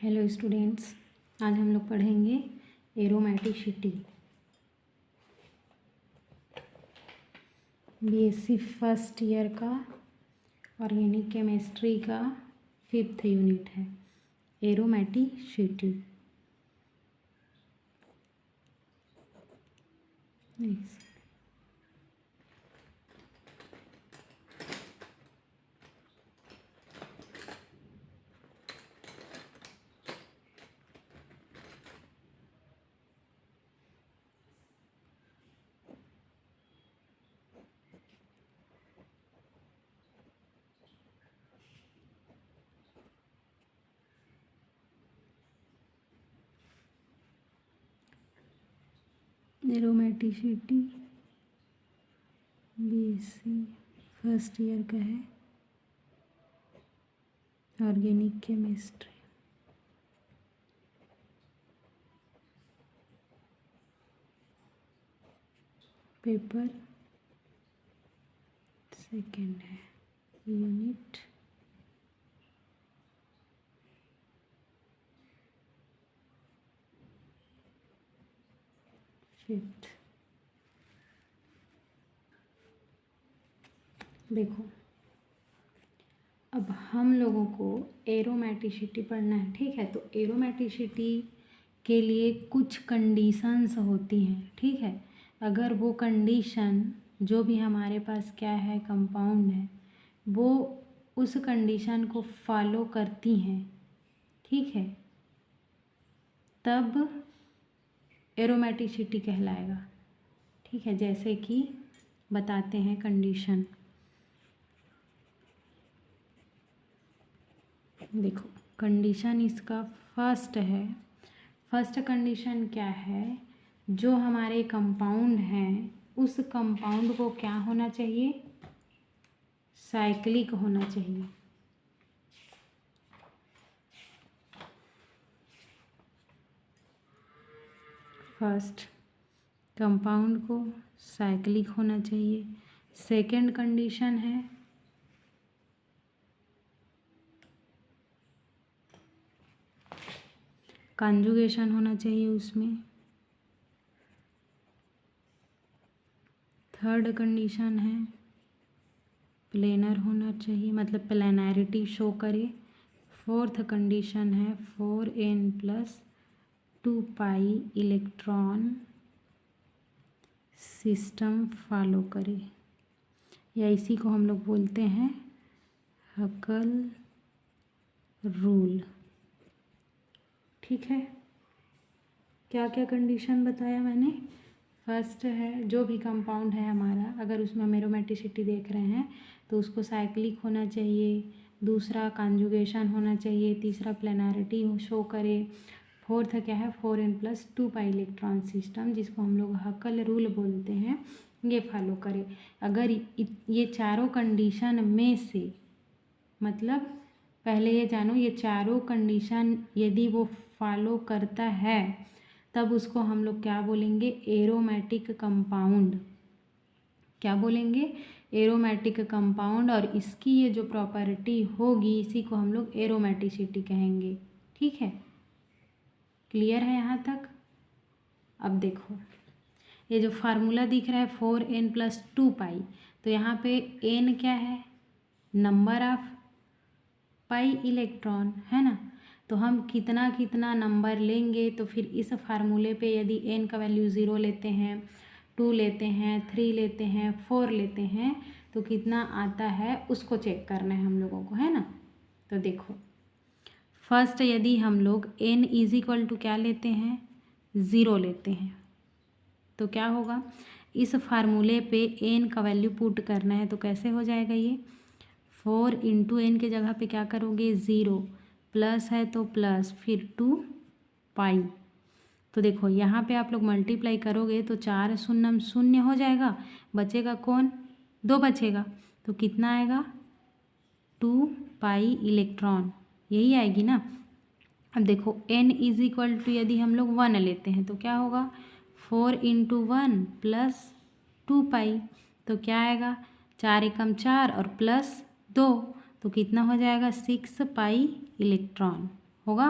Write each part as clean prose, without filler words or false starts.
Hello students, आज हम लोग पढ़ेंगे एरोमेटिसिटी। बीएससी फर्स्ट ईयर का ऑर्गेनिक केमिस्ट्री का 5th यूनिट है aromaticity. Aromaticity BSc first year का है ऑर्गेनिक केमिस्ट्री। पेपर सेकंड है, यूनिट 5th। देखो, अब हम लोगों को एरोमेटिसिटी पढ़ना है, ठीक है। तो एरोमेटिसिटी के लिए कुछ कंडीशंस होती हैं, ठीक है। अगर वो कंडीशन जो भी हमारे पास क्या है, कंपाउंड है, वो उस कंडीशन को फॉलो करती हैं, ठीक है, तब एरोमेटिसिटी कहलाएगा, ठीक है। जैसे कि बताते हैं कंडीशन। देखो, कंडीशन इसका फर्स्ट है। फर्स्ट कंडीशन क्या है, जो हमारे कंपाउंड हैं उस कंपाउंड को क्या होना चाहिए, साइक्लिक होना चाहिए। फर्स्ट कंपाउंड को साइक्लिक होना चाहिए। सेकंड कंडीशन है कॉन्जुगेशन होना चाहिए उसमें। थर्ड कंडीशन है प्लेनर होना चाहिए, मतलब प्लेनैरिटी शो करे। फोर्थ कंडीशन है 4n+2π इलेक्ट्रॉन सिस्टम फॉलो करे, या इसी को हम लोग बोलते हैं हकल रूल, ठीक है। क्या क्या कंडीशन बताया मैंने। फर्स्ट है, जो भी कंपाउंड है हमारा, अगर उसमें हम एरोमेटिसिटी देख रहे हैं तो उसको साइक्लिक होना चाहिए। दूसरा कॉन्जुगेशन होना चाहिए। तीसरा प्लेनैरिटी शो करे। फोर्थ क्या है, 4n+2π इलेक्ट्रॉन सिस्टम, जिसको हम लोग हकल रूल बोलते हैं, ये फॉलो करे। अगर ये चारों कंडीशन में से, मतलब पहले ये जानो, ये चारों कंडीशन यदि वो फॉलो करता है तब उसको हम लोग क्या बोलेंगे, एरोमेटिक कंपाउंड। क्या बोलेंगे, एरोमेटिक कंपाउंड। और इसकी ये जो प्रॉपर्टी होगी इसी को हम लोग एरोमेटिसिटी कहेंगे, ठीक है। क्लियर है यहाँ तक। अब देखो, ये जो फार्मूला दिख रहा है 4n+2π, तो यहाँ पे n क्या है, नंबर ऑफ पाई इलेक्ट्रॉन, है ना। तो हम कितना कितना नंबर लेंगे, तो फिर इस फार्मूले पे यदि n का वैल्यू 0 लेते हैं, 2 लेते हैं, 3 लेते हैं, 4 लेते हैं, तो कितना आता है उसको चेक करना है हम लोगों को, है ना। तो देखो, फर्स्ट यदि हम लोग n = क्या लेते हैं, 0 लेते हैं, तो क्या होगा, इस फार्मूले पे n का वैल्यू पुट करना है। तो कैसे हो जाएगा ये, 4 × n के जगह पे क्या करोगे, 0, प्लस है तो प्लस, फिर 2π। तो देखो यहाँ पे आप लोग मल्टीप्लाई करोगे तो 4 शून्यम शून्य हो जाएगा, बचेगा कौन, 2 बचेगा। तो कितना आएगा, 2π इलेक्ट्रॉन, यही आएगी ना। अब देखो n = यदि हम लोग 1 लेते हैं तो क्या होगा, 4 × 1 + 2π। तो क्या आएगा, 4 एकम 4 और प्लस 2, तो कितना हो जाएगा, 6π इलेक्ट्रॉन होगा।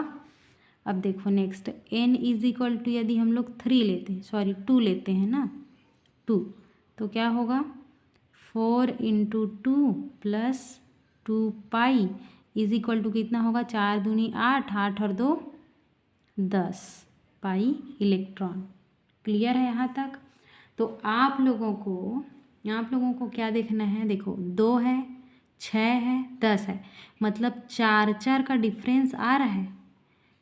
अब देखो next n is equal to, यदि हम लोग 3 लेते हैं, सॉरी 2 लेते हैं ना, 2, तो क्या होगा 4 into 2 plus 2 pi is equal to कितना होगा, 4 दूनी 8, 8 और 2 10 पाई इलेक्ट्रॉन। क्लियर है यहाँ तक? तो आप लोगों को क्या देखना है, देखो 2 है, 6 है, 10 है, मतलब 4 का डिफरेंस आ रहा है।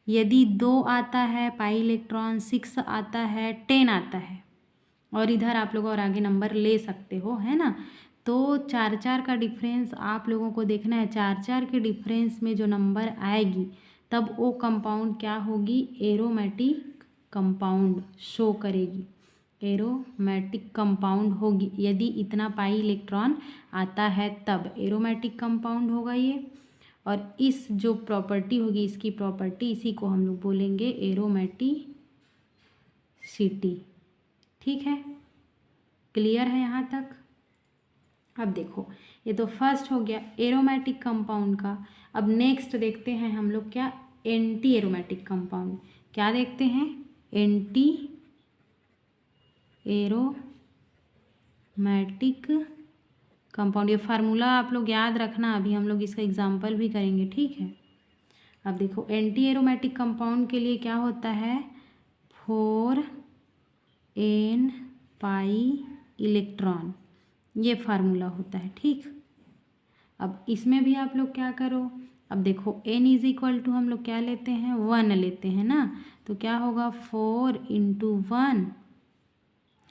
यदि 2 आता है पाई इलेक्ट्रॉन, 6 आता है, 10 आता है, और इधर आप लोग और आगे नंबर ले सकते हो, है ना। तो 4 का डिफरेंस आप लोगों को देखना है। 4 के डिफरेंस में जो नंबर आएगी तब वो कंपाउंड क्या होगी, एरोमेटिक कंपाउंड शो करेगी, एरोमेटिक कंपाउंड होगी। यदि इतना पाई इलेक्ट्रॉन आता है तब एरोमेटिक कंपाउंड होगा ये। और इस जो प्रॉपर्टी होगी, इसकी प्रॉपर्टी, इसी को हम लोग बोलेंगे एरोमेटिसिटी। ठीक है, क्लियर है यहाँ तक? अब देखो ये तो फर्स्ट हो गया एरोमेटिक कंपाउंड का। अब नेक्स्ट देखते हैं हम लोग क्या, एंटी एरोमेटिक कंपाउंड। क्या देखते हैं, एंटी एरोमेटिक कंपाउंड। ये फार्मूला आप लोग याद रखना, अभी हम लोग इसका एग्जाम्पल भी करेंगे, ठीक है। अब देखो एंटी एरोमेटिक कंपाउंड के लिए क्या होता है, 4n पाई इलेक्ट्रॉन, ये फार्मूला होता है, ठीक। अब इसमें भी आप लोग क्या करो, अब देखो n इज इक्वल टू हम लोग क्या लेते हैं, 1 लेते हैं ना, तो क्या होगा 4 इंटू 1।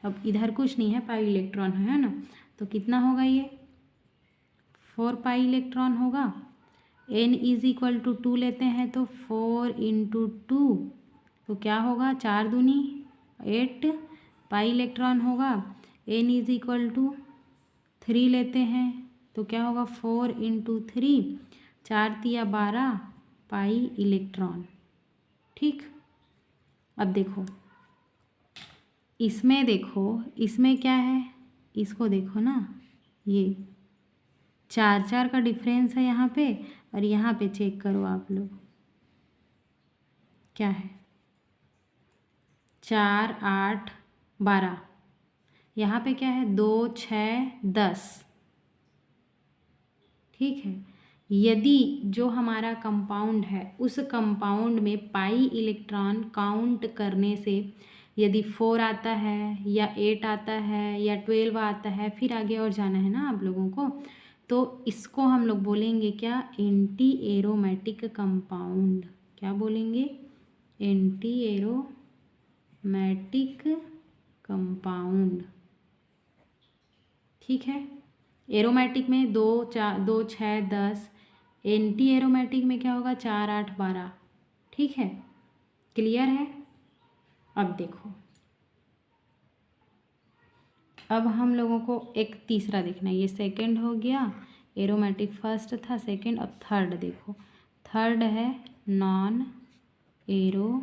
अब इधर कुछ नहीं है, पाई इलेक्ट्रॉन है ना, तो कितना होगा ये 4 पाई इलेक्ट्रॉन होगा। n इज इक्वल टू 2 लेते हैं तो 4 इंटू 2, तो क्या होगा 4 दूनी 8 पाई इलेक्ट्रॉन होगा। n इज इक्वल टू 3 लेते हैं तो क्या होगा 4 इंटू 3, 4 तिया 12 पाई इलेक्ट्रॉन, ठीक। अब देखो इसमें, देखो इसमें क्या है, इसको देखो ना, ये 4 का डिफरेंस है यहाँ पे, और यहाँ पे चेक करो आप लोग क्या है, 4 8 12, यहाँ पे क्या है 2 6 10, ठीक है। यदि जो हमारा कंपाउंड है उस कंपाउंड में पाई इलेक्ट्रॉन काउंट करने से यदि 4 आता है या 8 आता है या 12 आता है, फिर आगे और जाना है ना आप लोगों को, तो इसको हम लोग बोलेंगे क्या, एंटी एरोमेटिक कंपाउंड। क्या बोलेंगे, एंटी एरोमेटिक कंपाउंड, ठीक है। एरोमेटिक में 2 6 10, एंटी एरोमेटिक में क्या होगा 4 8 12, ठीक है। क्लियर है? अब देखो, अब हम लोगों को एक तीसरा देखना है। ये सेकंड हो गया, एरोमेटिक फर्स्ट था, सेकंड। अब थर्ड देखो, थर्ड है नॉन एरोमेटिक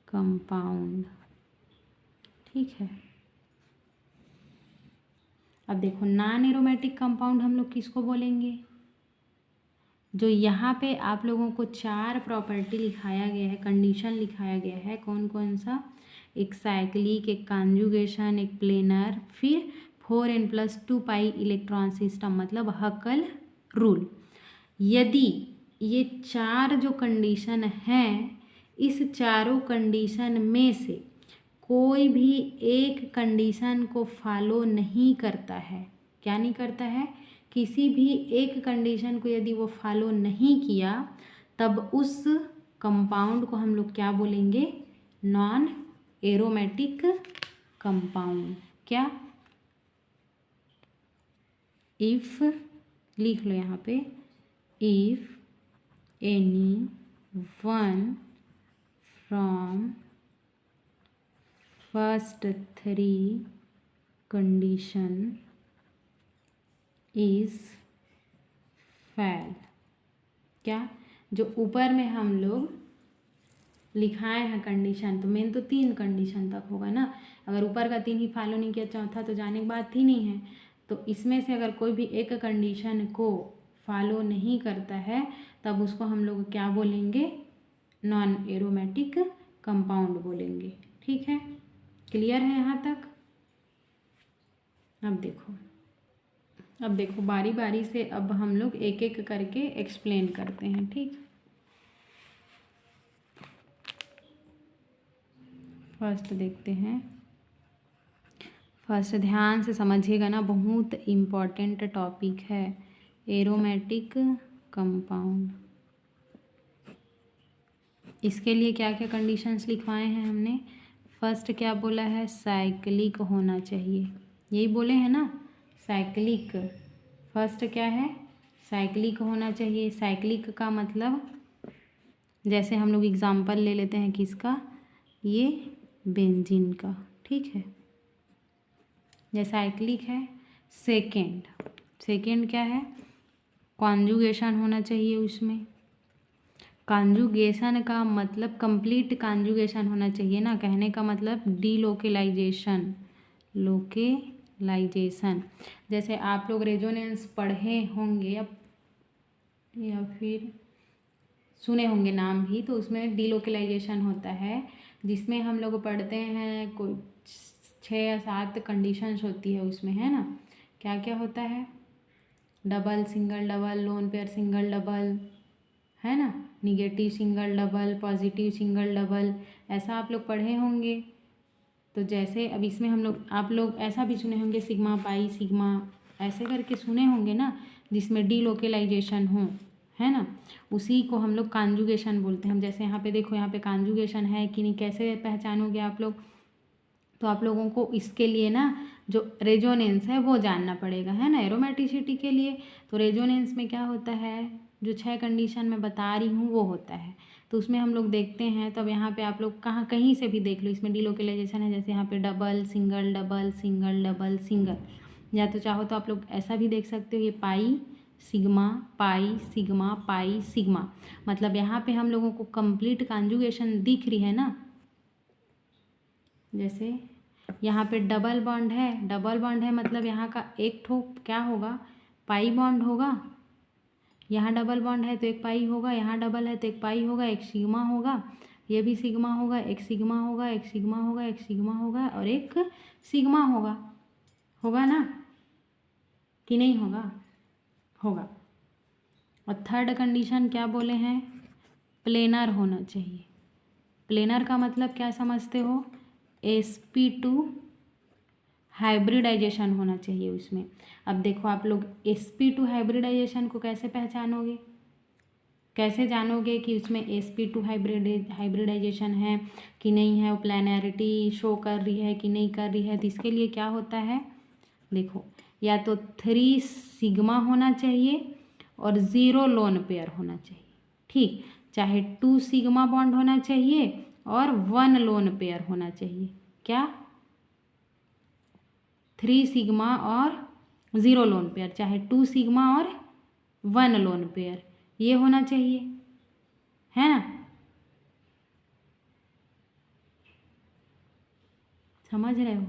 कंपाउंड, ठीक है। अब देखो नॉन एरोमेटिक कंपाउंड हम लोग किसको बोलेंगे, जो यहाँ पे आप लोगों को 4 प्रॉपर्टी लिखाया गया है, कंडीशन लिखाया गया है, कौन कौन सा, एक साइक्लिक, एक कॉन्जुगेशन, एक प्लेनर, फिर 4n+2 पाई इलेक्ट्रॉन सिस्टम, मतलब हकल रूल। यदि ये 4 जो कंडीशन हैं, इस चारों कंडीशन में से कोई भी एक कंडीशन को फॉलो नहीं करता है, क्या नहीं करता है, किसी भी एक कंडीशन को यदि वो फॉलो नहीं किया, तब उस कंपाउंड को हम लोग क्या बोलेंगे, नॉन एरोमेटिक कंपाउंड। क्या, इफ, लिख लो यहाँ पे, if any one from first 3 condition is fail. क्या, जो ऊपर में हम लोग लिखाए हैं कंडीशन, तो मेन तो 3 कंडीशन तक होगा ना। अगर ऊपर का 3 ही फॉलो नहीं किया, चौथा तो जाने की बात ही नहीं है। तो इसमें से अगर कोई भी एक कंडीशन को फॉलो नहीं करता है तब उसको हम लोग क्या बोलेंगे, नॉन एरोमेटिक कंपाउंड बोलेंगे। ठीक है, क्लियर है यहाँ तक। अब देखो बारी बारी से अब हम लोग एक एक करके एक्सप्लेन करते हैं। ठीक, फर्स्ट देखते हैं। फर्स्ट ध्यान से समझिएगा ना, बहुत इम्पॉर्टेंट टॉपिक है, एरोमेटिक कंपाउंड। इसके लिए क्या क्या कंडीशंस लिखवाए हैं हमने। फर्स्ट क्या बोला है, साइक्लिक होना चाहिए, यही बोले हैं ना, साइक्लिक। फर्स्ट क्या है, साइक्लिक होना चाहिए। साइक्लिक का मतलब, जैसे हम लोग एग्जांपल ले लेते हैं किसका, ये बेंजीन का। ठीक है, ये साइक्लिक है। सेकेंड क्या है, कॉन्जुगेशन होना चाहिए उसमें। कॉन्जुगेशन का मतलब कंप्लीट कॉन्जुगेशन होना चाहिए ना, कहने का मतलब डीलोकेलाइजेशन, लोकेलाइजेशन। जैसे आप लोग रेजोनेंस पढ़े होंगे या फिर सुने होंगे नाम भी, तो उसमें डीलोकेलाइजेशन होता है, जिसमें हम लोग पढ़ते हैं कोई 6 या 7 कंडीशंस होती है उसमें, है ना। क्या क्या होता है, double single double, lone pair single double, है ना, negative single double, positive single double, ऐसा आप लोग पढ़े होंगे। तो जैसे अब इसमें हम लोग, आप लोग ऐसा भी सुने होंगे सिग्मा पाई सिग्मा, ऐसे करके सुने होंगे ना, जिसमें डीलोकेलाइजेशन हो, है ना, उसी को हम लोग कॉन्जुगेशन बोलते हैं। हम जैसे यहाँ पे देखो, यहाँ पे कॉन्जुगेशन है कि नहीं, कैसे पहचानोगे आप लोग, तो आप लोगों को इसके लिए ना जो रेजोनेंस है वो जानना पड़ेगा, है ना, एरोमेटिसिटी के लिए। तो रेजोनेंस में क्या होता है, जो 6 कंडीशन मैं बता रही हूँ वो होता है। तो उसमें हम लोग देखते हैं, तब यहाँ पे आप लोग कहीं से भी देख लो, इसमें डीलोकेलाइजेशन है, जैसे यहाँ पे double single double single double single, या तो चाहो तो आप लोग ऐसा भी देख सकते हो, ये पाई सिग्मा पाई सिग्मा, मतलब यहाँ पे हम लोगों को कंप्लीट कॉन्जुगेशन दिख रही है ना। जैसे यहाँ पे डबल बॉन्ड है मतलब यहाँ का एक ठो क्या होगा, पाई बॉन्ड होगा। यहाँ डबल बॉन्ड है तो एक पाई होगा, यहाँ डबल है तो एक पाई होगा, एक सिग्मा होगा, ये भी सिग्मा होगा, एक सिग्मा होगा, एक सिग्मा होगा, एक सिग्मा होगा और एक सिग्मा होगा। होगा ना कि नहीं होगा, होगा। और थर्ड कंडीशन क्या बोले हैं, प्लेनर होना चाहिए। प्लेनर का मतलब क्या समझते हो, sp2 हाइब्रिडाइजेशन होना चाहिए उसमें। अब देखो आप लोग sp2 हाइब्रिडाइजेशन को कैसे पहचानोगे, कैसे जानोगे कि उसमें sp2 हाइब्रिडाइजेशन है कि नहीं है, वो प्लानैरिटी शो कर रही है कि नहीं कर रही है। तो इसके लिए क्या होता है, देखो, या तो 3 सिग्मा होना चाहिए और 0 लोन पेयर होना चाहिए। ठीक, चाहे 2 सिग्मा बॉन्ड होना चाहिए और 1 लोन पेयर होना चाहिए। क्या, 3 सिग्मा और 0 लोन पेयर, चाहे 2 सिग्मा और 1 लोन पेयर, ये होना चाहिए, है ना। समझ रहे हो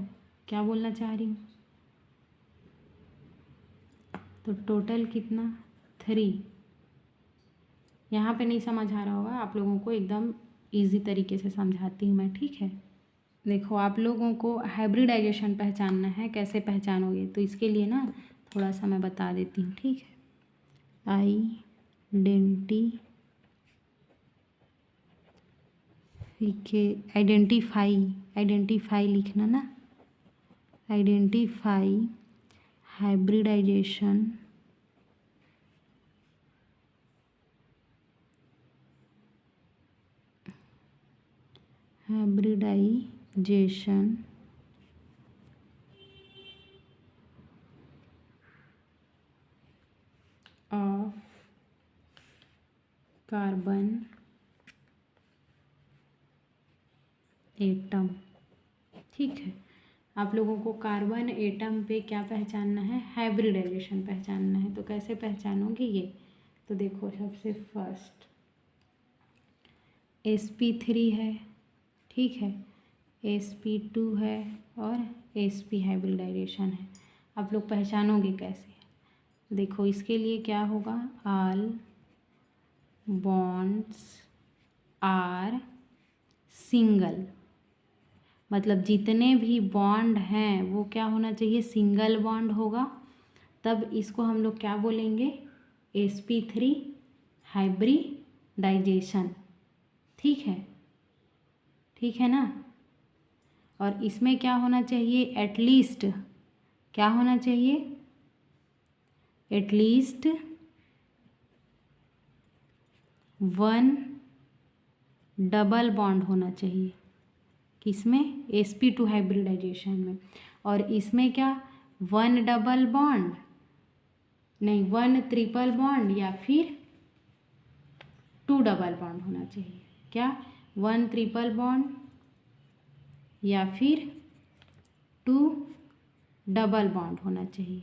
क्या बोलना चाह रही हूँ। तो टोटल कितना, 3। यहाँ पे नहीं समझ आ रहा होगा आप लोगों को, एकदम इजी तरीके से समझाती हूँ मैं। ठीक है, देखो आप लोगों को हाइब्रिडाइजेशन पहचानना है, कैसे पहचानोगे, तो इसके लिए ना थोड़ा सा मैं बता देती हूँ। ठीक है, आइडेंटिफाई लिखना ना, identify hybridization of carbon atom. ठीक है, आप लोगों को कार्बन एटम पे क्या पहचानना है, हाइब्रिडाइजेशन पहचानना है। तो कैसे पहचानोगे ये, तो देखो सबसे फर्स्ट sp3 है, ठीक है, sp2 है और sp हाइब्रिडाइजेशन है। आप लोग पहचानोगे कैसे, देखो इसके लिए क्या होगा, ऑल बॉन्ड्स आर सिंगल, मतलब जितने भी बॉन्ड हैं वो क्या होना चाहिए, सिंगल बॉन्ड होगा। तब इसको हम लोग क्या बोलेंगे, sp3 हाइब्रिडाइजेशन। ठीक है ना। और इसमें क्या होना चाहिए, एटलीस्ट क्या होना चाहिए, एटलीस्ट 1 डबल बॉन्ड होना चाहिए, किसमें, sp2 हाइब्रिडाइजेशन में। और इसमें क्या, 1 डबल बॉन्ड नहीं, 1 ट्रिपल बॉन्ड या फिर 2 डबल बॉन्ड होना चाहिए। क्या, 1 ट्रिपल बॉन्ड या फिर 2 डबल बॉन्ड होना चाहिए।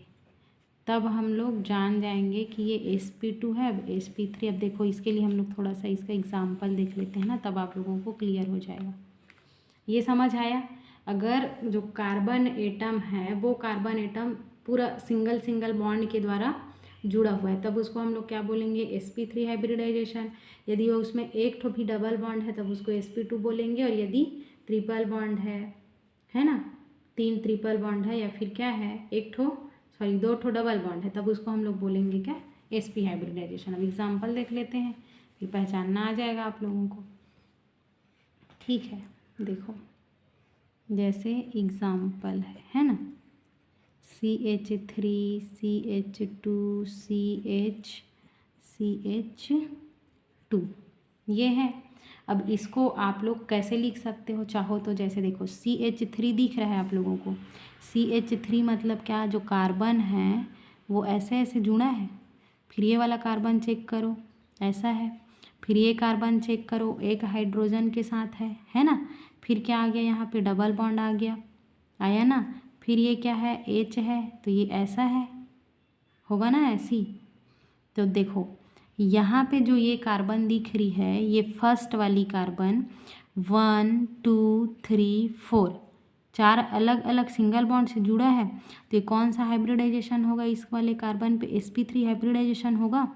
तब हम लोग जान जाएंगे कि ये sp2 है। अब sp3, अब देखो इसके लिए हम लोग थोड़ा सा इसका एग्जाम्पल देख लेते हैं ना, तब आप लोगों को क्लियर हो जाएगा। ये समझ आया। अगर जो कार्बन एटम है वो कार्बन एटम पूरा सिंगल सिंगल बॉन्ड के द्वारा जुड़ा हुआ है, तब उसको हम लोग क्या बोलेंगे, sp3 हाइब्रिडाइजेशन। यदि वो उसमें एक ठो भी डबल बॉन्ड है तब उसको sp2 बोलेंगे। और यदि ट्रिपल बॉन्ड है ना, 3 ट्रिपल बॉन्ड है या फिर क्या है, 2 ठो डबल बॉन्ड है, तब उसको हम लोग बोलेंगे क्या, sp हाइब्रिडाइजेशन। अब एग्जाम्पल देख लेते हैं, फिर पहचानना आ जाएगा आप लोगों को। ठीक है, देखो जैसे एग्जाम्पल है ना, CH3 CH2 CH2 ये है। अब इसको आप लोग कैसे लिख सकते हो चाहो तो, जैसे देखो CH3 दिख रहा है आप लोगों को, CH3 मतलब क्या, जो कार्बन है वो ऐसे ऐसे जुड़ा है। फिर ये वाला कार्बन चेक करो, ऐसा है। फिर ये कार्बन चेक करो, एक हाइड्रोजन के साथ है ना। फिर क्या आ गया, यहाँ पे डबल बॉन्ड आ गया, आया ना। फिर ये क्या है, H है, तो ये ऐसा है, होगा ना ऐसी। तो देखो यहाँ पे जो ये कार्बन दिख रही है, ये फर्स्ट वाली कार्बन 1 2 3 4 4 अलग अलग सिंगल बॉन्ड से जुड़ा है। तो ये कौन सा हाइब्रिडाइजेशन होगा, इस वाले कार्बन पे sp3 हाइब्रिडाइजेशन होगा।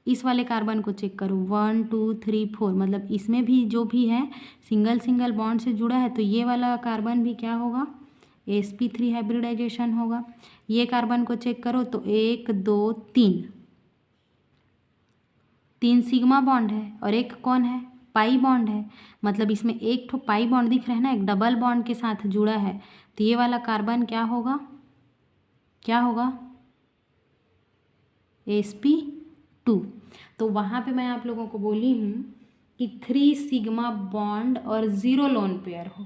इस वाले कार्बन को चेक करो, 1 2 3 4, मतलब इसमें भी जो भी है सिंगल सिंगल बॉन्ड से जुड़ा है, तो ये वाला कार्बन भी क्या होगा, sp3 हाइब्रिडाइजेशन होगा। ये कार्बन को चेक करो तो 1 2 3 सिग्मा बॉन्ड है और एक कौन है, पाई बॉन्ड है। मतलब इसमें एक ठो पाई बॉन्ड दिख रहा है ना, एक डबल बॉन्ड के साथ जुड़ा है। तो ये वाला कार्बन क्या होगा, sp2। तो वहाँ पे मैं आप लोगों को बोली हूँ कि 3 सिग्मा बॉन्ड और 0 लोन पेयर हो,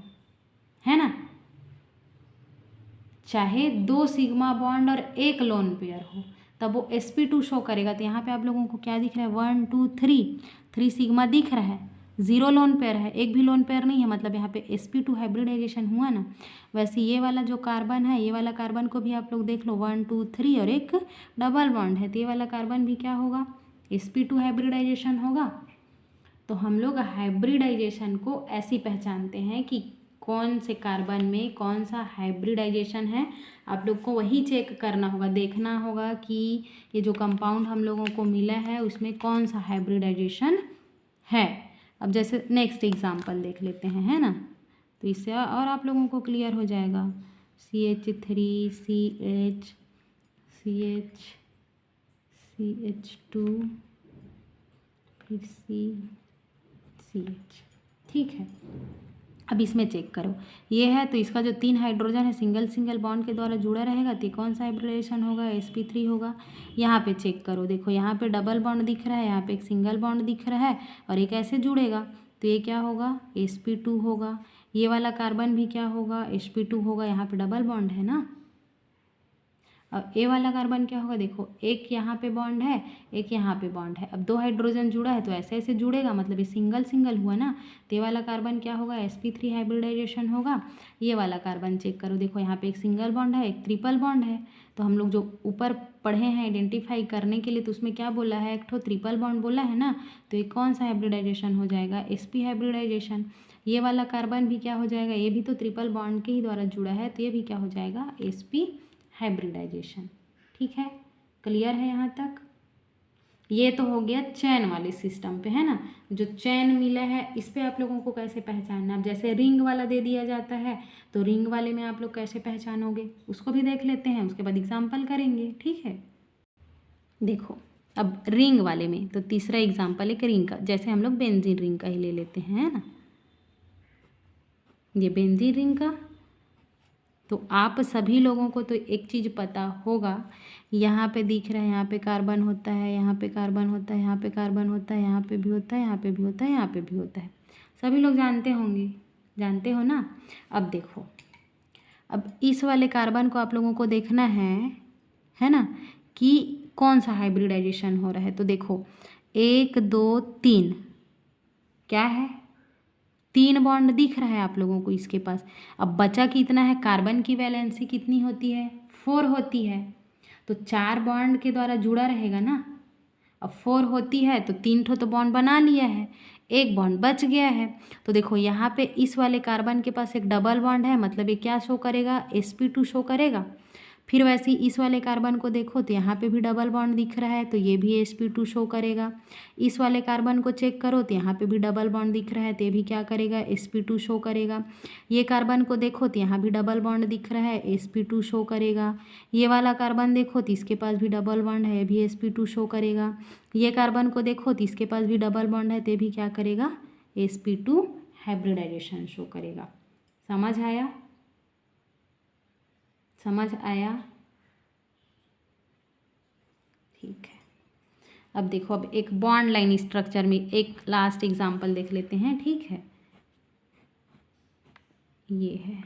है ना, चाहे 2 सिग्मा बॉन्ड और 1 लोन पेयर हो, तब वो sp2 शो करेगा। तो यहाँ पे आप लोगों को क्या दिख रहा है, 1 2 3 सिग्मा दिख रहा है, 0 लोन पेयर है, एक भी लोन पेयर नहीं है, मतलब यहाँ पे sp2 हाइब्रिडाइजेशन हुआ ना। वैसे ये वाला जो कार्बन है, ये वाला कार्बन को भी आप लोग देख लो, 1 2 3 और एक डबल बॉन्ड है, तो ये वाला कार्बन भी क्या होगा, sp2 हाइब्रिडाइजेशन होगा। तो हम लोग हाइब्रिडाइजेशन को ऐसी पहचानते हैं कि कौन से कार्बन में कौन सा हाइब्रिडाइजेशन है। आप लोग को वही चेक करना होगा, देखना होगा कि ये जो कंपाउंड हम लोगों को मिला है उसमें कौन सा हाइब्रिडाइजेशन है। अब जैसे नेक्स्ट एग्जांपल देख लेते हैं, है ना, तो इससे और आप लोगों को क्लियर हो जाएगा। CH3 CH2 फिर CH, ठीक है। अब इसमें चेक करो, ये है तो इसका जो 3 हाइड्रोजन है सिंगल सिंगल बॉन्ड के द्वारा जुड़ा रहेगा, तो कौन सा हाइब्रिडाइजेशन होगा, sp3 होगा। यहाँ पे चेक करो, देखो यहाँ पे डबल बॉन्ड दिख रहा है, यहाँ पे एक सिंगल बॉन्ड दिख रहा है और एक ऐसे जुड़ेगा, तो ये क्या होगा, sp2 होगा। ये वाला कार्बन भी क्या होगा, sp2 होगा, यहाँ पे डबल बॉन्ड है ना। और ए वाला कार्बन क्या होगा, देखो एक यहाँ पे बॉन्ड है, एक यहाँ पे बॉन्ड है। अब 2 हाइड्रोजन जुड़ा है तो ऐसे ऐसे जुड़ेगा, मतलब ये सिंगल सिंगल हुआ ना। तो ये वाला कार्बन क्या होगा, sp3 हाइब्रिडाइजेशन होगा। ये वाला कार्बन चेक करो, देखो यहाँ पे एक सिंगल बॉन्ड है, एक ट्रिपल बॉन्ड है। तो हम लोग जो ऊपर पढ़े हैं आइडेंटिफाई करने के लिए, तो उसमें क्या बोला है, एक ठो ट्रिपल बॉन्ड बोला है ना। तो ये कौन सा हाइब्रिडाइजेशन हो जाएगा, sp हाइब्रिडाइजेशन। ये वाला कार्बन भी क्या हो जाएगा, ये भी तो ट्रिपल बॉन्ड के ही द्वारा जुड़ा है, तो ये भी क्या हो जाएगा, sp हाइब्रिडाइजेशन। ठीक है, क्लियर है यहाँ तक? ये तो हो गया चेन वाले सिस्टम पे, है ना। जो चेन मिला है इस पे आप लोगों को कैसे पहचानना। अब जैसे रिंग वाला दे दिया जाता है तो रिंग वाले में आप लोग कैसे पहचानोगे उसको भी देख लेते हैं, उसके बाद एग्जाम्पल करेंगे, ठीक है। देखो अब रिंग वाले में तो तीसरा एग्जाम्पल एक रिंग का, जैसे हम लोग बेंजीन रिंग का ही ले लेते हैं, है ना। ये बेंजीन रिंग का, तो आप सभी लोगों को तो एक चीज़ पता होगा, यहाँ पे दिख रहा है, यहाँ पे कार्बन होता है, यहाँ पे कार्बन होता है, यहाँ पे कार्बन होता है, यहाँ पे भी होता है, यहाँ पे भी होता है, यहाँ पे भी होता है, सभी लोग जानते होंगे, जानते हो ना। अब देखो, अब इस वाले कार्बन को आप लोगों को देखना है ना, कि कौन सा हाइब्रिडाइजेशन हो रहा है। तो देखो 1 2 3 क्या है, 3 बॉन्ड दिख रहा है आप लोगों को इसके पास। अब बचा कितना है, कार्बन की वैलेंसी कितनी होती है, 4 होती है, तो 4 बॉन्ड के द्वारा जुड़ा रहेगा ना। अब 4 होती है तो 3 ठो तो बॉन्ड बना लिया है, एक बॉन्ड बच गया है। तो देखो यहाँ पे इस वाले कार्बन के पास एक डबल बॉन्ड है, मतलब ये क्या शो करेगा, sp2 शो करेगा। फिर वैसे ही इस वाले कार्बन को देखो तो यहाँ पे भी डबल बॉन्ड दिख रहा है, तो ये भी sp2 शो करेगा। इस वाले कार्बन को चेक करो तो यहाँ पे भी डबल बॉन्ड दिख रहा है, तो ये भी क्या करेगा, sp2 शो करेगा। ये कार्बन को देखो तो यहाँ भी डबल बॉन्ड दिख रहा है, sp2 शो करेगा। ये वाला कार्बन देखो तो इसके पास भी डबल बॉन्ड है, ये भी sp2 शो करेगा। ये कार्बन को देखो तो इसके पास भी डबल बॉन्ड है, तो ये भी क्या करेगा, sp2 हाइब्रिडाइजेशन शो करेगा। समझ आया, समझ आया, ठीक है। अब देखो, अब एक बॉन्ड लाइन स्ट्रक्चर में एक लास्ट एग्जांपल देख लेते हैं, ठीक है। ये है,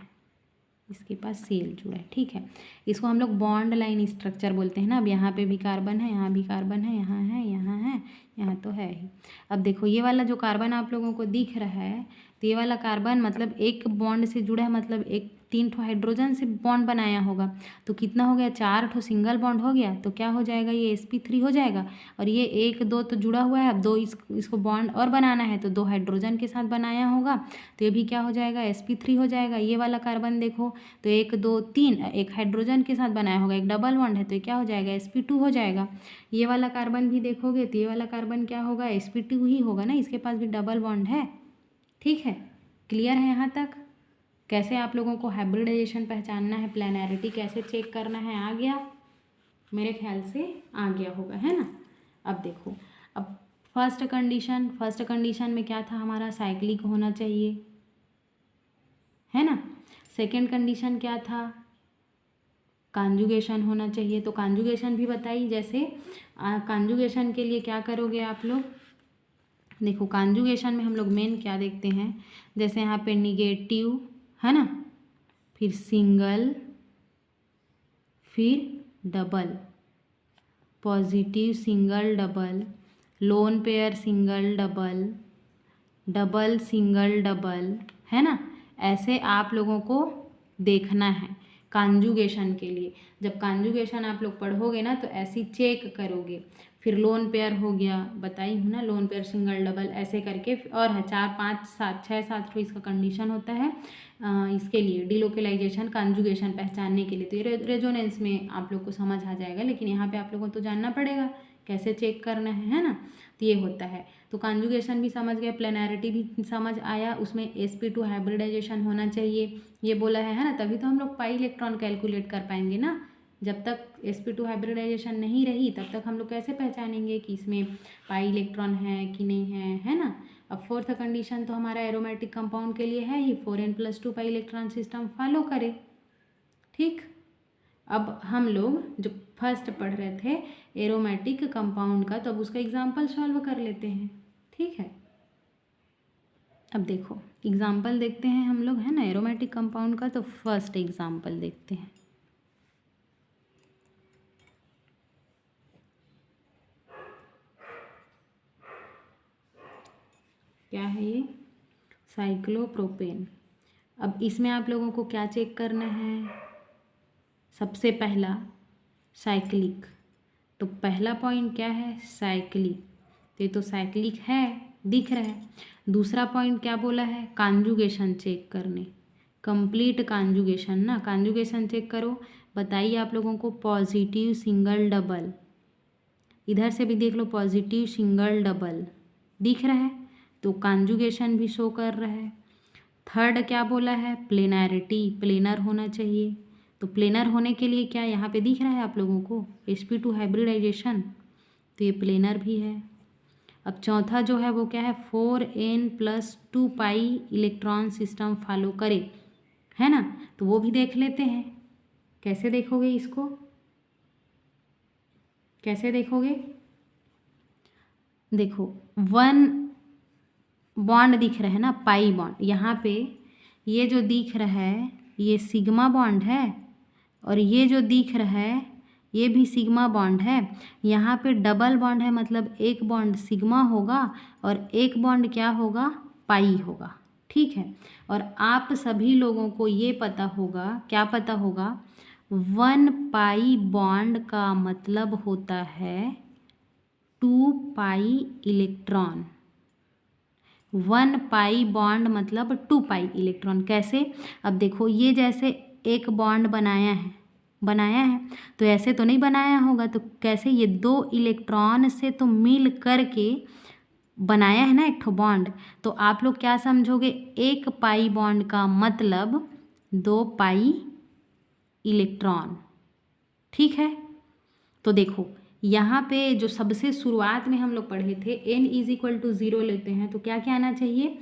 इसके पास सेल जुड़ा है, ठीक है। इसको हम लोग बॉन्ड लाइन स्ट्रक्चर बोलते हैं ना। अब यहाँ पे भी कार्बन है, यहाँ भी कार्बन है, यहाँ है, यहाँ है, यहाँ तो है ही। अब देखो ये वाला जो कार्बन आप लोगों को दिख रहा है, तो ये वाला कार्बन मतलब एक बॉन्ड से जुड़ा है, मतलब एक 3 ठो हाइड्रोजन से बॉन्ड बनाया होगा, तो कितना हो गया, 4 ठो सिंगल बॉन्ड हो गया, तो क्या हो जाएगा, ये sp3 हो जाएगा। और ये 1 2 तो जुड़ा हुआ है, अब 2 इसको बॉन्ड और बनाना है, तो 2 हाइड्रोजन के साथ बनाया होगा, तो ये भी क्या हो जाएगा, sp3 हो जाएगा। ये वाला कार्बन देखो तो 1 2 3 एक हाइड्रोजन के साथ बनाया होगा, एक डबल बॉन्ड है, तो ये क्या हो जाएगा, sp2 हो जाएगा। ये वाला कार्बन भी देखोगे तो ये वाला कार्बन क्या होगा, sp2 ही होगा ना, इसके पास भी डबल बॉन्ड है, ठीक है। क्लियर है यहाँ तक? कैसे आप लोगों को हाइब्रिडाइजेशन पहचानना है, प्लानैरिटी कैसे चेक करना है, आ गया? मेरे ख्याल से आ गया होगा, है ना। अब देखो, अब फर्स्ट कंडीशन में क्या था हमारा, साइक्लिक होना चाहिए, है ना। सेकेंड कंडीशन क्या था, कॉन्जुगेशन होना चाहिए। तो कॉन्जुगेशन भी बताई, जैसे कॉन्जुगेशन के लिए क्या करोगे आप लोग, देखो कॉन्जुगेशन में हम लोग मेन क्या देखते हैं, जैसे यहाँ पे निगेटिव, है ना, फिर सिंगल, फिर double, positive single double, lone pair single double, double single double, है ना। ऐसे आप लोगों को देखना है कॉन्जुगेशन के लिए। जब कॉन्जुगेशन आप लोग पढ़ोगे ना तो ऐसी चेक करोगे। फिर लोन पेयर हो गया, बताई हूँ ना, लोन पेयर सिंगल डबल ऐसे करके, और है 4 5 7 6 7 तो इसका कंडीशन होता है इसके लिए डिलोकलाइजेशन कॉन्जुगेशन पहचानने के लिए। तो ये रेजोनेंस में आप लोग को समझ आ जाएगा, लेकिन यहाँ पे आप लोगों को तो जानना पड़ेगा कैसे चेक करना है ना। तो ये होता है, तो कॉन्जुगेशन भी समझ गए, प्लेनैरिटी भी समझ आया, उसमें sp2 हाइब्रिडाइजेशन होना चाहिए ये बोला है ना, तभी तो हम लोग पाई इलेक्ट्रॉन कैलकुलेट कर पाएंगे ना। जब तक sp2 हाइब्रिडाइजेशन नहीं रही तब तक हम लोग कैसे पहचानेंगे कि इसमें पाई इलेक्ट्रॉन है कि नहीं है ना। अब फोर्थ कंडीशन तो हमारा एरोमेटिक कंपाउंड के लिए है ही, 4n+2 pi electron system follow करे, ठीक। अब हम लोग जो फर्स्ट पढ़ रहे थे एरोमेटिक कंपाउंड का, तो अब उसका एग्जाम्पल सॉल्व कर लेते हैं, ठीक है। अब देखो एग्जाम्पल देखते हैं हम लोग, है ना, एरोमेटिक कंपाउंड का। तो फर्स्ट एग्जाम्पल देखते हैं, क्या है ये, साइक्लोप्रोपेन। अब इसमें आप लोगों को क्या चेक करना है, सबसे पहला साइक्लिक। तो पहला पॉइंट क्या है, साइक्लिक, तो ये तो साइक्लिक है, दिख रहा है। दूसरा पॉइंट क्या बोला है, कॉन्जुगेशन चेक करने, कंप्लीट कॉन्जुगेशन ना, कॉन्जुगेशन चेक करो। बताइए आप लोगों को, पॉजिटिव सिंगल डबल, इधर से भी देख लो, पॉजिटिव सिंगल डबल दिख रहा है, तो कॉन्जुगेशन भी शो कर रहा है। थर्ड क्या बोला है, प्लेनैरिटी, प्लेनर होना चाहिए। तो प्लेनर होने के लिए क्या यहाँ पे दिख रहा है आप लोगों को, sp2 हाइब्रिडाइजेशन, तो ये प्लेनर भी है। अब चौथा जो है वो क्या है, 4n+2π इलेक्ट्रॉन सिस्टम फॉलो करे, है ना। तो वो भी देख लेते हैं, कैसे देखोगे इसको, कैसे देखोगे। देखो 1 बॉन्ड दिख रहा है ना, पाई बॉन्ड, यहाँ पे ये जो दिख रहा है ये सिग्मा बॉन्ड है, और ये जो दिख रहा है ये भी सिग्मा बॉन्ड है। यहाँ पे डबल बॉन्ड है, मतलब एक बॉन्ड सिग्मा होगा और एक बॉन्ड क्या होगा, पाई होगा, ठीक है। और आप सभी लोगों को ये पता होगा, क्या पता होगा, 1 पाई बॉन्ड का मतलब होता है 2 पाई इलेक्ट्रॉन। 1 पाई बॉन्ड मतलब 2 पाई इलेक्ट्रॉन। कैसे, अब देखो ये जैसे एक बॉन्ड बनाया है तो ऐसे तो नहीं बनाया होगा, तो कैसे, ये 2 इलेक्ट्रॉन से तो मिल करके बनाया है ना एक ठो बॉन्ड। तो आप लोग क्या समझोगे, 1 पाई बॉन्ड का मतलब 2 पाई इलेक्ट्रॉन, ठीक है। तो देखो यहाँ पे जो सबसे शुरुआत में हम लोग पढ़े थे n = 0 लेते हैं, तो क्या क्या आना चाहिए,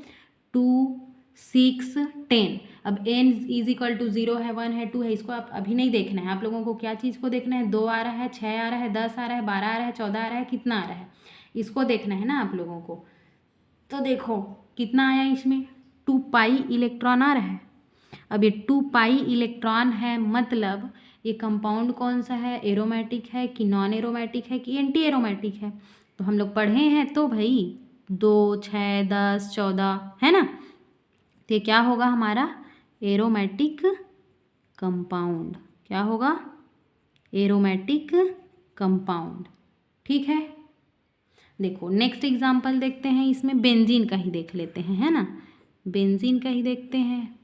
2, 6, 10। अब n = 0 है, 1 है, 2 है, इसको आप अभी नहीं देखना है। आप लोगों को क्या चीज़ को देखना है, 2 आ रहा है, 6 आ रहा है, 10 आ रहा है, 12 आ रहा है, 14 आ रहा है, कितना आ रहा है, इसको देखना है ना आप लोगों को। तो देखो कितना आया इसमें, 2 पाई इलेक्ट्रॉन आ रहा है। अब ये 2 पाई इलेक्ट्रॉन है, मतलब ये कंपाउंड कौन सा है, एरोमेटिक है कि नॉन एरोमेटिक है कि एंटी एरोमेटिक है। तो हम लोग पढ़े हैं तो भाई 2, 6, 10, 14 है ना, तो ये क्या होगा हमारा एरोमेटिक कंपाउंड। क्या होगा, एरोमेटिक कंपाउंड, ठीक है। देखो नेक्स्ट एग्जांपल देखते हैं, इसमें बेंजीन का ही देख लेते हैं, है ना, बेंजीन का ही देखते हैं।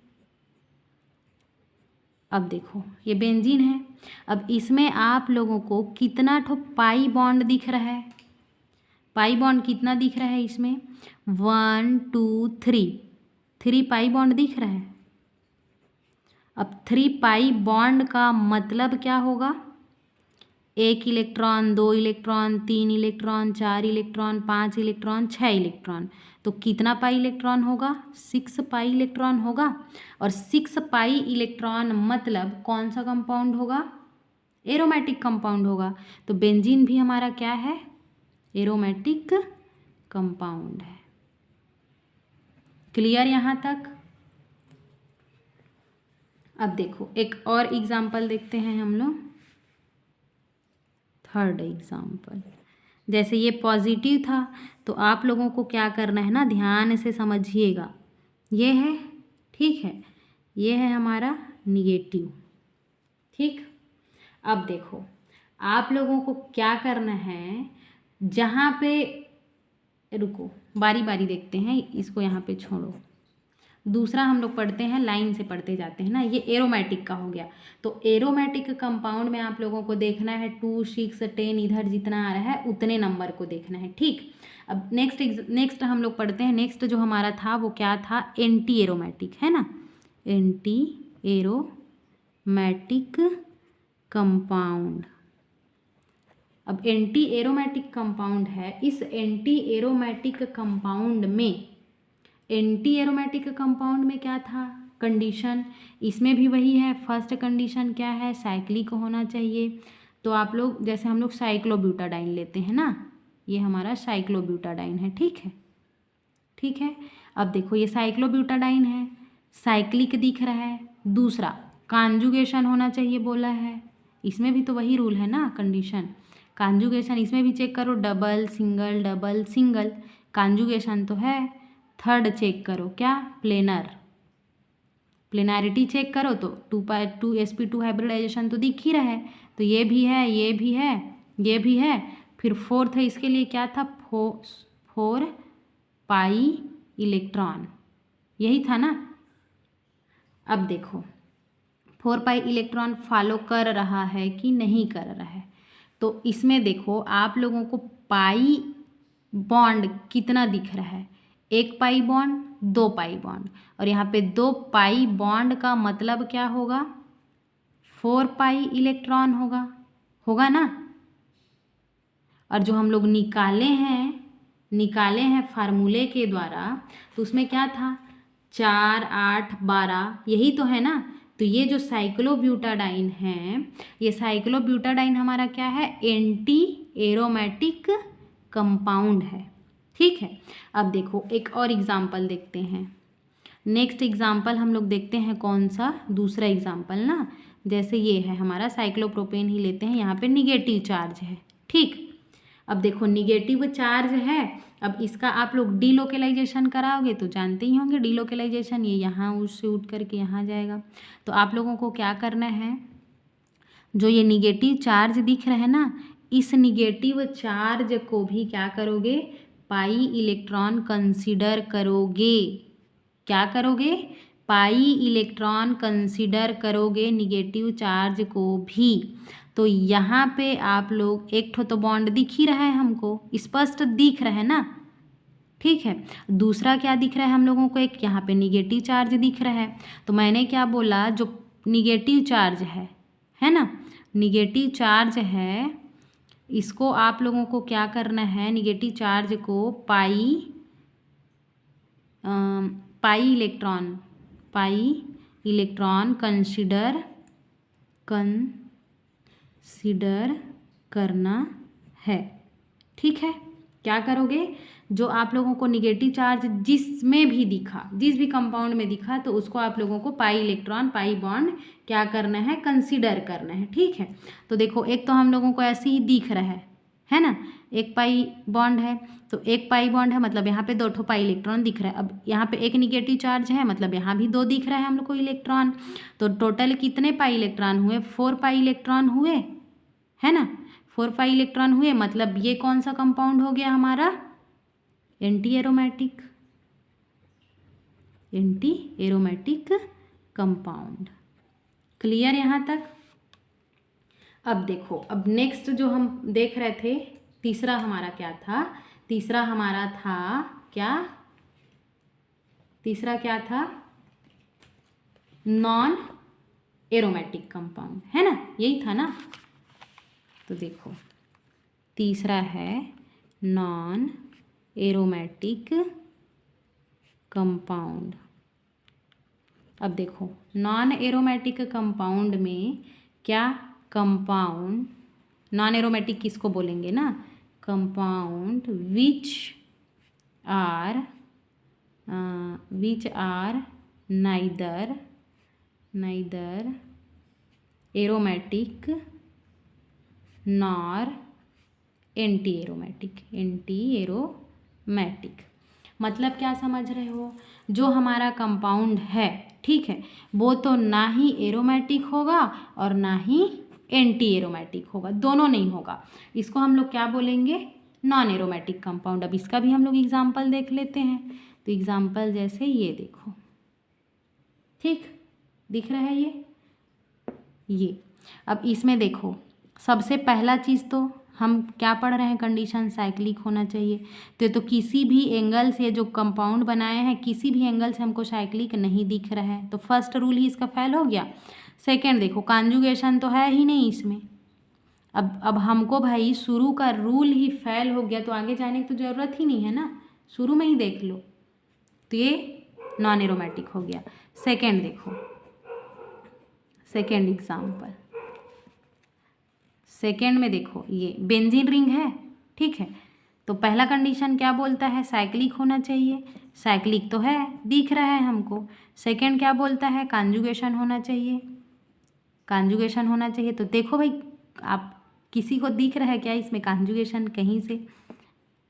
अब देखो ये बेंजीन है, अब इसमें आप लोगों को कितना ठो पाई बॉन्ड दिख रहा है, पाई बॉन्ड कितना दिख रहा है इसमें, 1, 2, 3 पाई बॉन्ड दिख रहा है। अब 3 पाई बॉन्ड का मतलब क्या होगा, 1 electron, 2 electron, 3 electron, 4 electron, 5 electron, 6 electron. तो कितना पाई इलेक्ट्रॉन होगा, 6 पाई इलेक्ट्रॉन होगा। और 6 पाई इलेक्ट्रॉन मतलब कौन सा कंपाउंड होगा, एरोमेटिक कंपाउंड होगा। तो बेंजीन भी हमारा क्या है, एरोमेटिक कंपाउंड है। क्लियर यहाँ तक। अब देखो एक और एग्जाम्पल देखते हैं हम लोग, थर्ड एग्जाम्पल। जैसे ये पॉजिटिव था, तो आप लोगों को क्या करना है ना, ध्यान से समझिएगा, ये है, ठीक है, ये है हमारा निगेटिव, ठीक। अब देखो आप लोगों को क्या करना है, जहाँ पे, रुको बारी बारी देखते हैं, इसको यहाँ पे छोड़ो, दूसरा हम लोग पढ़ते हैं, लाइन से पढ़ते जाते हैं ना। ये एरोमेटिक का हो गया, तो एरोमेटिक कंपाउंड में आप लोगों को देखना है 2, 6, 10, इधर जितना आ रहा है उतने नंबर को देखना है, ठीक। अब नेक्स्ट हम लोग पढ़ते हैं, नेक्स्ट जो हमारा था वो क्या था, एंटी एरोमेटिक, है ना, एंटी एरोमेटिक कंपाउंड। अब एंटी एरोमेटिक कंपाउंड है, इस एंटी एरोमेटिक कंपाउंड में, एंटी एरोमेटिक कंपाउंड में क्या था कंडीशन, इसमें भी वही है। फर्स्ट कंडीशन क्या है, साइक्लिक होना चाहिए। तो आप लोग जैसे हम लोग साइक्लोब्यूटाडाइन लेते हैं ना, ये हमारा साइक्लोब्यूटाडाइन है, ठीक है, ठीक है। अब देखो ये साइक्लोब्यूटाडाइन है, साइक्लिक दिख रहा है। दूसरा कॉन्जुगेशन होना चाहिए बोला है, इसमें भी तो वही रूल है ना, कंडीशन कॉन्जुगेशन, इसमें भी चेक करो, double single double single, conjugation तो है। थर्ड चेक करो क्या, प्लेनर, प्लेनारिटी चेक करो तो 2 sp2 हाइब्रिडाइजेशन तो दिख ही रहा है, तो ये भी है, ये भी है, ये भी है। फिर फोर्थ है, इसके लिए क्या था, 4 पाई इलेक्ट्रॉन, यही था ना। अब देखो 4 पाई इलेक्ट्रॉन फॉलो कर रहा है कि नहीं कर रहा है, तो इसमें देखो आप लोगों को पाई बॉन्ड कितना दिख रहा है, 1 पाई बॉन्ड, 2 पाई बॉन्ड, और यहाँ पे 2 पाई बॉन्ड का मतलब क्या होगा, 4 पाई इलेक्ट्रॉन होगा ना। और जो हम लोग निकाले हैं फार्मूले के द्वारा, तो उसमें क्या था, 4 8 12, यही तो है ना। तो ये जो साइक्लोब्यूटाडाइन है, ये साइक्लोब्यूटाडाइन हमारा क्या है, एंटी एरोमेटिक कंपाउंड है। ठीक है, अब देखो एक और एग्जाम्पल देखते हैं। नेक्स्ट एग्जाम्पल हम लोग देखते हैं, कौन सा, दूसरा एग्जाम्पल ना। जैसे ये है हमारा साइक्लोप्रोपेन ही लेते हैं, यहाँ पे निगेटिव चार्ज है। ठीक, अब देखो निगेटिव चार्ज है, अब इसका आप लोग डीलोकेलाइजेशन कराओगे तो जानते ही होंगे डीलोकेलाइजेशन, ये यहाँ उससे उठ करके यहाँ जाएगा। तो आप लोगों को क्या करना है, जो ये निगेटिव चार्ज दिख रहा है ना, इस निगेटिव चार्ज को भी क्या करोगे, पाई इलेक्ट्रॉन कंसीडर करोगे। क्या करोगे, पाई इलेक्ट्रॉन कंसीडर करोगे निगेटिव चार्ज को भी। तो यहाँ पे आप लोग एक तो बॉन्ड दिख ही रहा है हमको, स्पष्ट दिख रहा है ना। ठीक है, दूसरा क्या दिख रहा है हम लोगों को, एक यहाँ पे निगेटिव चार्ज दिख रहा है। तो मैंने क्या बोला, जो निगेटिव चार्ज है ना, निगेटिव चार्ज है, इसको आप लोगों को क्या करना है, निगेटिव चार्ज को पाई इलेक्ट्रॉन कंसीडर करना है। ठीक है, क्या करोगे, जो आप लोगों को निगेटिव चार्ज जिसमें भी दिखा, जिस भी कंपाउंड में दिखा, तो उसको आप लोगों को पाई इलेक्ट्रॉन, पाई बॉन्ड क्या करना है, कंसीडर करना है। ठीक है, तो देखो एक तो हम लोगों को ऐसे ही दिख रहा है ना, 1 पाई बॉन्ड है, तो 1 पाई बॉन्ड है मतलब यहाँ पे 2 पाई इलेक्ट्रॉन दिख रहा है। अब यहाँ पे एक निगेटिव चार्ज है मतलब यहाँ भी 2 दिख रहा है हम लोग को इलेक्ट्रॉन। तो टोटल कितने पाई इलेक्ट्रॉन हुए, 4 पाई इलेक्ट्रॉन हुए, है ना, 4 पाई इलेक्ट्रॉन हुए। मतलब ये कौन सा कंपाउंड हो गया हमारा, एंटी एरोमेटिक कंपाउंड। क्लियर यहाँ तक। अब देखो, अब नेक्स्ट जो हम देख रहे थे, तीसरा हमारा क्या था, तीसरा हमारा था क्या, तीसरा क्या था, नॉन एरोमेटिक कंपाउंड, है ना, यही था ना। तो देखो तीसरा है नॉन एरोमेटिक कंपाउंड। अब देखो नॉन एरोमेटिक कंपाउंड में क्या, कंपाउंड नॉन एरोमेटिक किसको बोलेंगे ना, compound which are neither aromatic nor anti aromatic. मतलब क्या समझ रहे हो, जो हमारा कंपाउंड है, ठीक है, वो तो ना ही एरोमेटिक होगा और ना ही एंटी एरोमेटिक होगा, दोनों नहीं होगा। इसको हम लोग क्या बोलेंगे, नॉन एरोमेटिक कंपाउंड। अब इसका भी हम लोग एग्जाम्पल देख लेते हैं। तो एग्जाम्पल जैसे ये देखो, ठीक दिख रहा है ये। अब इसमें देखो, सबसे पहला चीज़ तो हम क्या पढ़ रहे हैं, कंडीशन साइक्लिक होना चाहिए। तो किसी भी एंगल से जो कंपाउंड बनाए हैं, किसी भी एंगल से हमको साइक्लिक नहीं दिख रहा है, तो फर्स्ट रूल ही इसका फेल हो गया। सेकंड देखो, कॉन्जुगेशन तो है ही नहीं इसमें। अब हमको भाई शुरू का रूल ही फेल हो गया, तो आगे जाने की तो ज़रूरत ही नहीं है ना, शुरू में ही देख लो। तो ये नॉन एरोमेटिक हो गया। सेकंड देखो, सेकंड एग्जाम्पल, सेकेंड में देखो ये बेंजीन रिंग है, ठीक है। तो पहला कंडीशन क्या बोलता है, साइक्लिक होना चाहिए, साइक्लिक तो है, दिख रहा है हमको। सेकेंड क्या बोलता है, कॉन्जुगेशन होना चाहिए, कॉन्जुगेशन होना चाहिए। तो देखो भाई, आप किसी को दिख रहा है क्या इसमें कॉन्जुगेशन,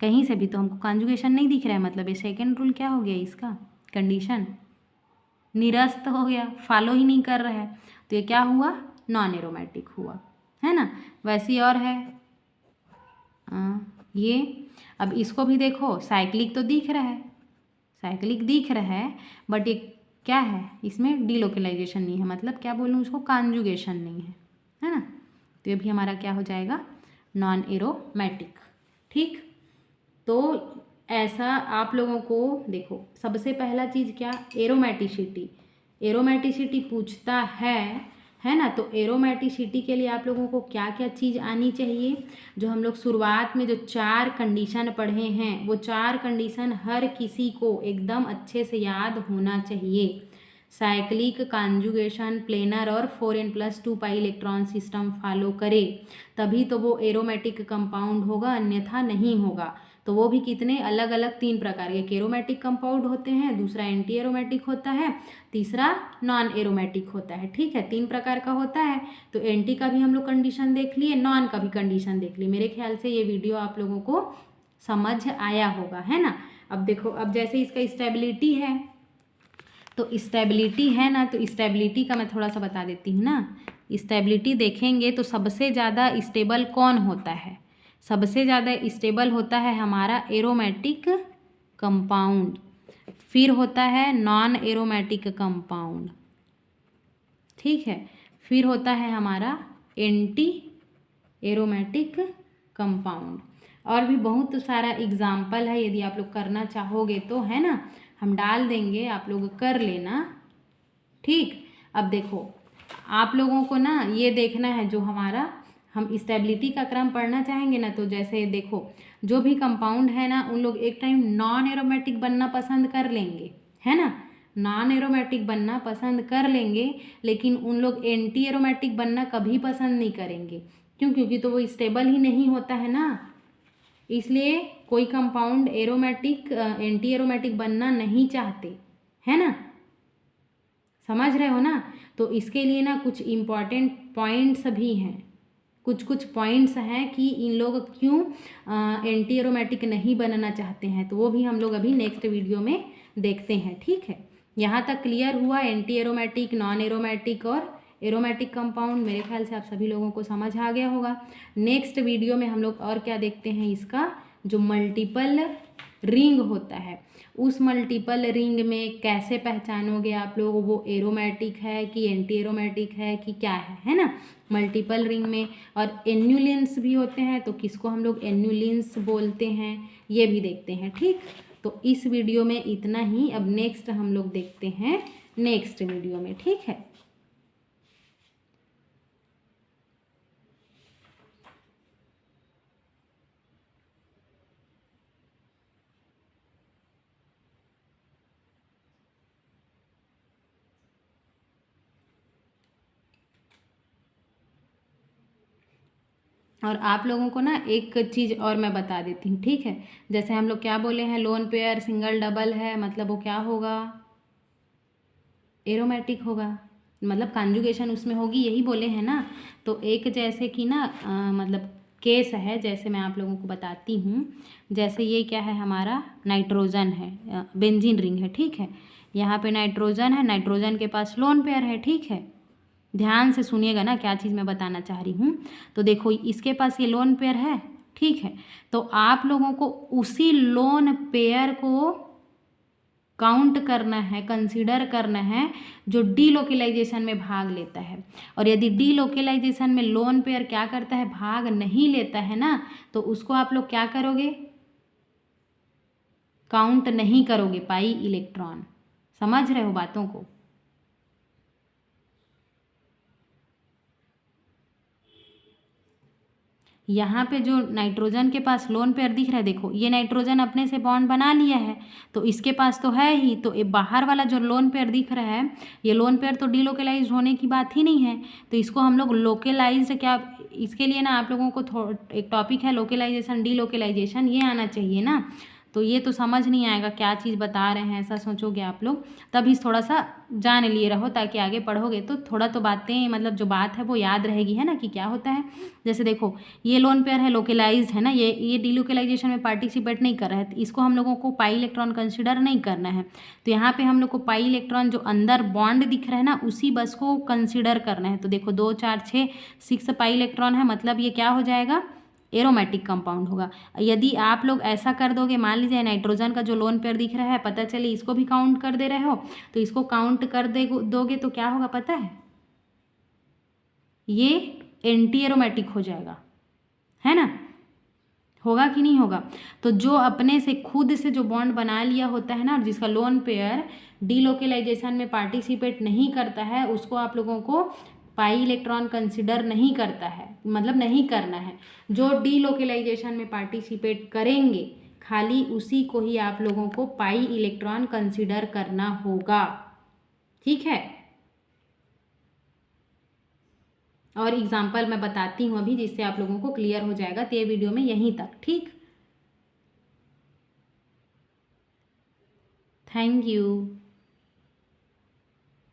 कहीं से भी तो हमको कॉन्जुगेशन नहीं दिख रहा है। मतलब ये सेकेंड रूल क्या हो गया, इसका कंडीशन निरस्त हो गया, फॉलो ही नहीं कर रहा है। तो ये क्या हुआ, नॉन एरोमेटिक हुआ, है ना। वैसी और है ये। अब इसको भी देखो, साइक्लिक तो दिख रहा है, साइक्लिक दिख रहा है, बट ये क्या है, इसमें डीलोकेलाइजेशन नहीं है। मतलब क्या बोलूँ उसको, कॉन्जुगेशन नहीं है, है ना। तो ये भी हमारा क्या हो जाएगा, नॉन एरोमेटिक। ठीक, तो ऐसा आप लोगों को देखो, सबसे पहला चीज़ क्या, एरोमेटिसिटी। एरोमेटिसिटी पूछता है ना। तो एरोमेटिसिटी के लिए आप लोगों को क्या क्या चीज़ आनी चाहिए, जो हम लोग शुरुआत में जो 4 कंडीशन पढ़े हैं, वो 4 कंडीशन हर किसी को एकदम अच्छे से याद होना चाहिए। साइक्लिक कॉन्जुगेशन, प्लेनर और 4n+2 pi electron system follow करे, तभी तो वो एरोमेटिक कंपाउंड होगा, अन्यथा नहीं होगा। तो वो भी कितने अलग अलग 3 प्रकार के एरोमेटिक कंपाउंड होते हैं, दूसरा एंटी एरोमेटिक होता है, तीसरा नॉन एरोमेटिक होता है। ठीक है, 3 प्रकार का होता है। तो एंटी का भी हम लोग कंडीशन देख लिए, नॉन का भी कंडीशन देख लिए। मेरे ख्याल से ये वीडियो आप लोगों को समझ आया होगा, है ना। अब देखो, अब जैसे इसका स्टेबिलिटी है, तो स्टेबिलिटी है ना, तो स्टेबिलिटी का मैं थोड़ा सा बता देती हूँ ना। स्टेबिलिटी देखेंगे तो सबसे ज़्यादा स्टेबल कौन होता है, सबसे ज़्यादा स्टेबल होता है हमारा एरोमेटिक कंपाउंड, फिर होता है नॉन एरोमेटिक कंपाउंड। ठीक है, फिर होता है हमारा एंटी एरोमेटिक कंपाउंड। और भी बहुत सारा एग्जाम्पल है, यदि आप लोग करना चाहोगे तो, है ना, हम डाल देंगे, आप लोग कर लेना। ठीक, अब देखो, आप लोगों को ना ये देखना है, जो हमारा हम स्टेबिलिटी का क्रम पढ़ना चाहेंगे ना, तो जैसे देखो, जो भी कंपाउंड है ना, उन लोग एक टाइम नॉन एरोमेटिक बनना पसंद कर लेंगे, है ना, नॉन एरोमेटिक बनना पसंद कर लेंगे, लेकिन उन लोग एंटी एरोमेटिक बनना कभी पसंद नहीं करेंगे। क्यों? क्योंकि तो वो स्टेबल ही नहीं होता है ना। इसलिए कोई कंपाउंड एरोमेटिक एंटी एरोमेटिक बनना नहीं चाहते, है ना, समझ रहे हो ना। तो इसके लिए ना कुछ इम्पॉर्टेंट पॉइंट्स भी हैं, कुछ कुछ पॉइंट्स हैं कि इन लोग क्यों एंटी एरोमेटिक नहीं बनना चाहते हैं, तो वो भी हम लोग अभी नेक्स्ट वीडियो में देखते हैं। ठीक है, यहाँ तक क्लियर हुआ एंटी एरोमेटिक, नॉन एरोमेटिक और एरोमेटिक कंपाउंड। मेरे ख्याल से आप सभी लोगों को समझ आ गया होगा। नेक्स्ट वीडियो में हम लोग और क्या देखते हैं, इसका जो मल्टीपल रिंग होता है, उस मल्टीपल रिंग में कैसे पहचानोगे आप लोग वो एरोमेटिक है कि एंटी एरोमेटिक है कि क्या है ना, मल्टीपल रिंग में। और एन्युलिन्स भी होते हैं, तो किसको हम लोग एन्युलिन्स बोलते हैं, ये भी देखते हैं। ठीक, तो इस वीडियो में इतना ही। अब नेक्स्ट हम लोग देखते हैं नेक्स्ट वीडियो में। ठीक है, और आप लोगों को ना एक चीज़ और मैं बता देती हूँ। ठीक है, जैसे हम लोग क्या बोले हैं, लोन पेयर सिंगल डबल है, मतलब वो क्या होगा, एरोमेटिक होगा, मतलब कॉन्जुगेशन उसमें होगी, यही बोले हैं ना। तो एक जैसे कि ना मतलब केस है, जैसे मैं आप लोगों को बताती हूँ। जैसे ये क्या है, हमारा नाइट्रोजन है, बेंजीन रिंग है। ठीक है, यहाँ पे नाइट्रोजन है, नाइट्रोजन के पास लोन पेयर है। ठीक है, ध्यान से सुनिएगा ना क्या चीज़ मैं बताना चाह रही हूँ। तो देखो, इसके पास ये लोन पेयर है। ठीक है, तो आप लोगों को उसी लोन पेयर को काउंट करना है, कंसीडर करना है, जो डीलोकेलाइजेशन में भाग लेता है। और यदि डीलोकेलाइजेशन में लोन पेयर क्या करता है, भाग नहीं लेता है ना, तो उसको आप लोग क्या करोगे, काउंट नहीं करोगे पाई इलेक्ट्रॉन। समझ रहे हो बातों को। यहाँ पे जो नाइट्रोजन के पास लोन पेयर दिख रहा है, देखो ये नाइट्रोजन अपने से बॉन्ड बना लिया है, तो इसके पास तो है ही। तो ये बाहर वाला जो लोन पेयर दिख रहा है, ये लोन पेयर तो डीलोकेलाइज होने की बात ही नहीं है। तो इसको हम लोग लोकेलाइज, क्या इसके लिए ना आप लोगों को एक टॉपिक है लोकेलाइजेशन डीलोकेलाइजेशन, ये आना चाहिए ना। तो ये तो समझ नहीं आएगा क्या चीज़ बता रहे हैं, ऐसा सोचोगे आप लोग। तभी थोड़ा सा जान लिए रहो, ताकि आगे पढ़ोगे तो थोड़ा तो बातें, मतलब जो बात है वो याद रहेगी, है ना, कि क्या होता है। जैसे देखो, ये लोन पेयर है, लोकेलाइज्ड है ना, ये डीलोकेलाइजेशन में पार्टिसिपेट नहीं कर रहा है, तो इसको हम लोगों को पाई इलेक्ट्रॉन कंसिडर नहीं करना है। तो यहाँ पे हम लोग को पाई इलेक्ट्रॉन जो अंदर बॉन्ड दिख रहा है ना, उसी बस को कंसिडर करना है। तो देखो 2 4 6 6 पाई इलेक्ट्रॉन है, मतलब ये क्या हो जाएगा, एरोमेटिक कंपाउंड होगा। यदि आप लोग ऐसा कर दोगे, मान लीजिए नाइट्रोजन का जो लोन पेयर दिख रहा है, पता चले इसको भी काउंट कर दे रहे हो, तो इसको काउंट कर दोगे तो क्या होगा पता है, ये एंटी एरोमेटिक हो जाएगा, है ना, होगा कि नहीं होगा। तो जो अपने से खुद से जो बॉन्ड बना लिया होता है ना, और जिसका लोन पेयर डीलोकलाइजेशन में पार्टिसिपेट नहीं करता है, उसको आप लोगों को पाई इलेक्ट्रॉन कंसिडर नहीं करता है, मतलब नहीं करना है। जो डीलोकलाइजेशन में पार्टिसिपेट करेंगे खाली उसी को ही आप लोगों को पाई इलेक्ट्रॉन कंसिडर करना होगा, ठीक है। और एग्जाम्पल मैं बताती हूँ अभी, जिससे आप लोगों को क्लियर हो जाएगा। तो ये वीडियो में यहीं तक, ठीक। Thank you.